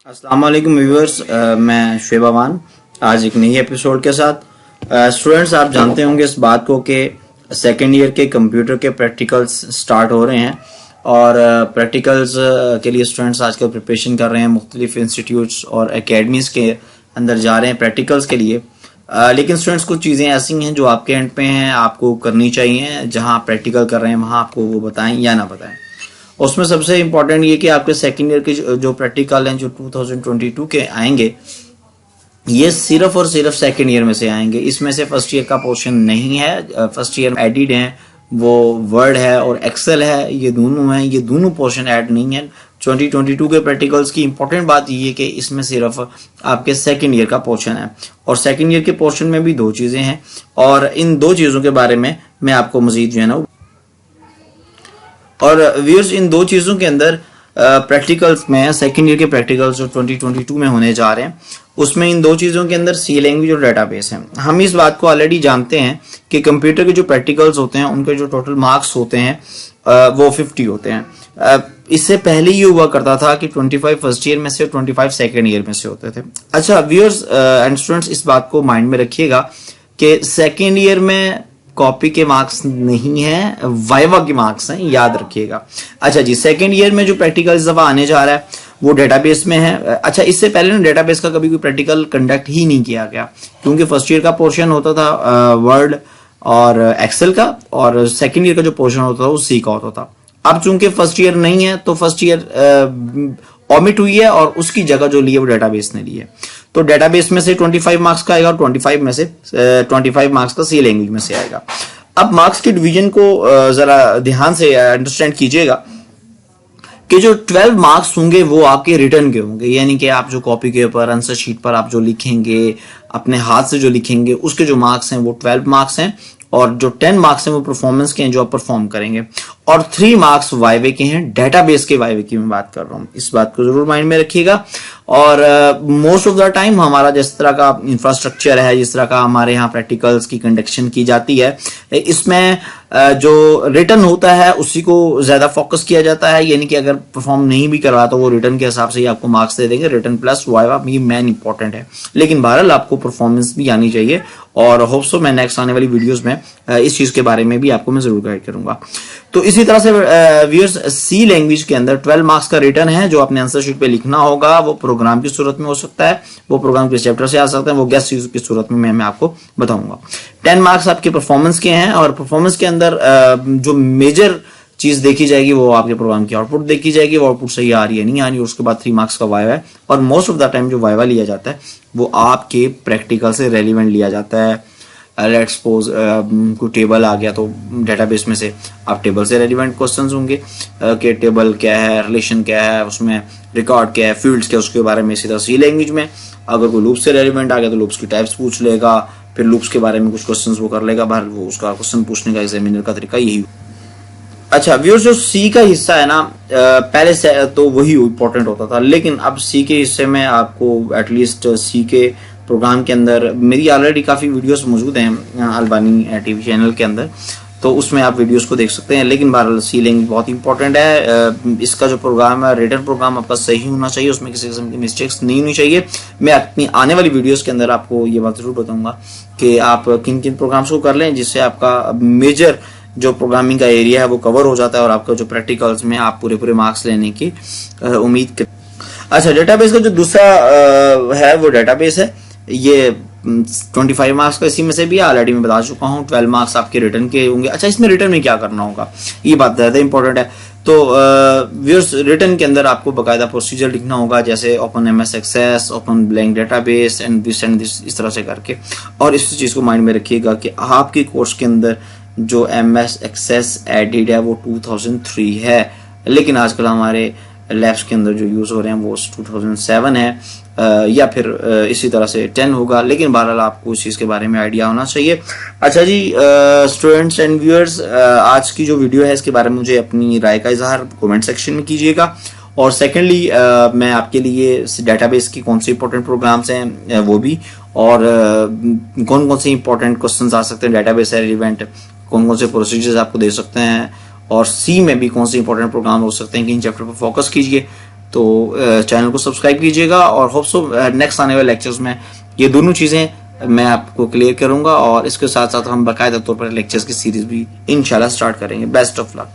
अस्सलाम वालेकुम व्यूअर्स, मैं शुएब अमान आज एक नई एपिसोड के साथ। स्टूडेंट्स, आप जानते होंगे इस बात को कि सेकेंड ईयर के कंप्यूटर के प्रैक्टिकल्स स्टार्ट हो रहे हैं और प्रैक्टिकल्स के लिए स्टूडेंट्स आजकल प्रिपरेशन कर रहे हैं। मुख्तलिफ इंस्टीट्यूट्स और एकेडमीज़ के अंदर जा रहे हैं प्रैक्टिकल्स के लिए। लेकिन स्टूडेंट्स, कुछ चीज़ें ऐसी हैं जो आपके एंड पे हैं, आपको करनी चाहिए। जहां आप प्रैक्टिकल कर रहे हैं वहां आपको वो बताएं या ना बताएं। उसमें सबसे इम्पोर्टेंट ये कि आपके सेकेंड ईयर के जो प्रैक्टिकल हैं जो 2022 के आएंगे, ये सिर्फ और सिर्फ सेकेंड ईयर में से आएंगे। इसमें से फर्स्ट ईयर का पोर्शन नहीं है। फर्स्ट ईयर एडिड है, वो वर्ड है और एक्सेल है, ये दोनों हैं। ये दोनों पोर्शन ऐड नहीं है 2022 के प्रैक्टिकल्स की। इंपॉर्टेंट बात ये कि इसमें सिर्फ आपके सेकेंड ईयर का पोर्शन है और सेकेंड ईयर के पोर्शन में भी दो चीजें हैं और इन दो चीजों के बारे में मैं आपको मजीद जो है ना, और व्यूअर्स, इन दो चीजों के अंदर प्रैक्टिकल्स में सेकेंड ईयर के प्रैक्टिकल्स जो 2022 में होने जा रहे हैं, उसमें इन दो चीजों के अंदर सी लैंग्वेज और डेटाबेस है। हम इस बात को ऑलरेडी जानते हैं कि कंप्यूटर के जो प्रैक्टिकल्स होते हैं उनके जो टोटल मार्क्स होते हैं वो 50 होते हैं। इससे पहले ये हुआ करता था कि 25 फर्स्ट ईयर में से और 25 सेकेंड ईयर में से होते थे। अच्छा व्यूअर्स एंड स्टूडेंट्स, इस बात को माइंड में रखिएगा कि सेकेंड ईयर में कॉपी के मार्क्स नहीं है, वाइवा के मार्क्स हैं, याद रखिएगा। अच्छा जी, सेकेंड ईयर में जो प्रैक्टिकल इस दफा आने जा रहा है वो डेटाबेस में है। अच्छा, इससे पहले ना डेटाबेस का कभी कोई प्रैक्टिकल कंडक्ट ही नहीं किया गया क्योंकि फर्स्ट ईयर का पोर्शन होता था वर्ड और एक्सेल का और सेकेंड ईयर का जो पोर्शन होता था वो सी का होता था। अब चूंकि फर्स्ट ईयर नहीं है तो फर्स्ट ईयर ऑमिट हुई है और उसकी जगह जो ली है वो डेटाबेस ने ली है। तो डेटाबेस में से 25 मार्क्स का आएगा और 25 में से 25 मार्क्स का सी लैंग्वेज में से आएगा। अब मार्क्स के डिवीजन को जरा ध्यान से अंडरस्टैंड कीजिएगा कि जो 12 मार्क्स होंगे वो आपके रिटर्न के होंगे, यानी कि आप जो कॉपी के ऊपर आंसर शीट पर आप जो लिखेंगे, अपने हाथ से जो लिखेंगे, उसके जो मार्क्स हैं वो 12 मार्क्स हैं और जो 10 मार्क्स हैं वो परफॉर्मेंस के हैं जो आप परफॉर्म करेंगे और 3 मार्क्स वाइवे के हैं। डेटाबेस के वाइवे की मैं बात कर रहा हूं, इस बात को जरूर माइंड में रखिएगा। और मोस्ट ऑफ द टाइम हमारा जिस तरह का इंफ्रास्ट्रक्चर है, जिस तरह का हमारे यहाँ प्रैक्टिकल्स की कंडक्शन की जाती है, इसमें जो रिटर्न होता है उसी को ज्यादा फोकस किया जाता है। यानी कि अगर परफॉर्म नहीं भी करवा तो वो रिटर्न के हिसाब से ही आपको मार्क्स दे देंगे। रिटर्न प्लस वाइवा ये मेन इंपॉर्टेंट है, लेकिन बहरहाल आपको परफॉर्मेंस भी आनी चाहिए और होप सो मैं नेक्स्ट आने वाली वीडियोस में इस चीज के बारे में भी आपको मैं जरूर गाइड करूंगा। तो इसी तरह से व्यूअर्स, सी लैंग्वेज के अंदर 12 मार्क्स का रिटर्न है जो अपने आंसर शीट पे लिखना होगा। वो प्रोग्राम की सूरत में हो सकता है, वो प्रोग्राम के चैप्टर से आ सकता है, वो गेस्ट की सूरत में मैं आपको बताऊंगा। 10 मार्क्स आपके परफॉर्मेंस के हैं और परफॉर्मेंस के अंदर जो मेजर चीज देखी जाएगी वो आपके प्रोग्राम की आउटपुट देखी जाएगी। वो आउटपुट सही आ रही है नहीं आ रही है। उसके बाद 3 मार्क्स का वाइवा है और मोस्ट ऑफ द टाइम जो वाइवा लिया जाता है वो आपके प्रैक्टिकल से रेलिवेंट लिया जाता है। लेट्स सपोज कोई टेबल आ गया तो डेटाबेस में से आप टेबल से रेलिवेंट क्वेश्चंस होंगे कि टेबल क्या है, रिलेशन क्या है, उसमें रिकॉर्ड क्या है, फील्ड्स क्या है, उसके बारे में। सीधा सी लैंग्वेज में अगर कोई लूप्स से रेलिवेंट आ गया तो लूप्स की टाइप्स पूछ लेगा, फिर लूप्स के बारे में कुछ क्वेश्चंस वो कर लेगा। बाहर वो उसका क्वेश्चन पूछने का एग्जामिनर का तरीका यही। अच्छा व्यूअर्स, जो सी का हिस्सा है ना, पहले से तो वही इंपॉर्टेंट होता था, लेकिन अब सी के हिस्से में आपको एटलीस्ट सी के प्रोग्राम के अंदर मेरी ऑलरेडी काफी वीडियोस मौजूद हैं अलबानी टीवी चैनल के अंदर, तो उसमें आप वीडियोस को देख सकते हैं। लेकिन बहरहाल सी लैंग्वेज बहुत इंपॉर्टेंट है। इसका जो प्रोग्राम है, रिटन प्रोग्राम आपका सही होना चाहिए, उसमें किसी किस्म की मिस्टेक्स नहीं होनी चाहिए। मैं अपनी आने वाली वीडियोस के अंदर आपको ये बात जरूर बताऊंगा कि आप किन किन प्रोग्राम्स को कर लें जिससे आपका मेजर जो प्रोग्रामिंग का एरिया है वो कवर हो जाता है और आपका जो प्रैक्टिकल्स में आप पूरे मार्क्स लेने की उम्मीद कर। अच्छा, डेटाबेस का जो दूसरा है वो डेटाबेस है। ये 25 मार्क्स का इसी में से भी ऑलरेडी मैं बता चुका हूँ। 12 मार्क्स आपके रिटर्न के होंगे। अच्छा, इसमें रिटर्न में क्या करना होगा ये बात ज्यादा इंपॉर्टेंट है। तो व्यूअर्स, रिटर्न के अंदर आपको बाकायदा प्रोसीजर लिखना होगा, जैसे open MS Access, open blank database and this इस तरह से करके। और इस चीज को माइंड में रखिएगा कि आपके कोर्स के अंदर जो एमएस एक्सेस एडिड है वो 2003 है, लेकिन आजकल हमारे लैब्स के अंदर जो यूज हो रहे हैं वो 2007 है या फिर इसी तरह से 10 होगा। लेकिन बहरहाल आपको इस चीज के बारे में आइडिया होना चाहिए। अच्छा जी स्टूडेंट्स एंड व्यूअर्स, आज की जो वीडियो है इसके बारे में मुझे अपनी राय का इजहार कमेंट सेक्शन में कीजिएगा। और सेकेंडली मैं आपके लिए डेटाबेस की कौन से इंपॉर्टेंट प्रोग्राम्स हैं वो भी, और कौन कौन से इंपॉर्टेंट क्वेश्चंस आ सकते हैं डेटाबेस से रिलेवेंट, कौन कौन से प्रोसीजर्स आपको दे सकते हैं, और सी में भी कौन से इंपॉर्टेंट प्रोग्राम हो सकते हैं कि इन चैप्टर पर फोकस कीजिए। तो चैनल को सब्सक्राइब कीजिएगा और होप सो नेक्स्ट आने वाले लेक्चर्स में ये दोनों चीज़ें मैं आपको क्लियर करूंगा और इसके साथ साथ हम बाकायदा तौर पर लेक्चर्स की सीरीज भी इंशाल्लाह स्टार्ट करेंगे। Best of luck.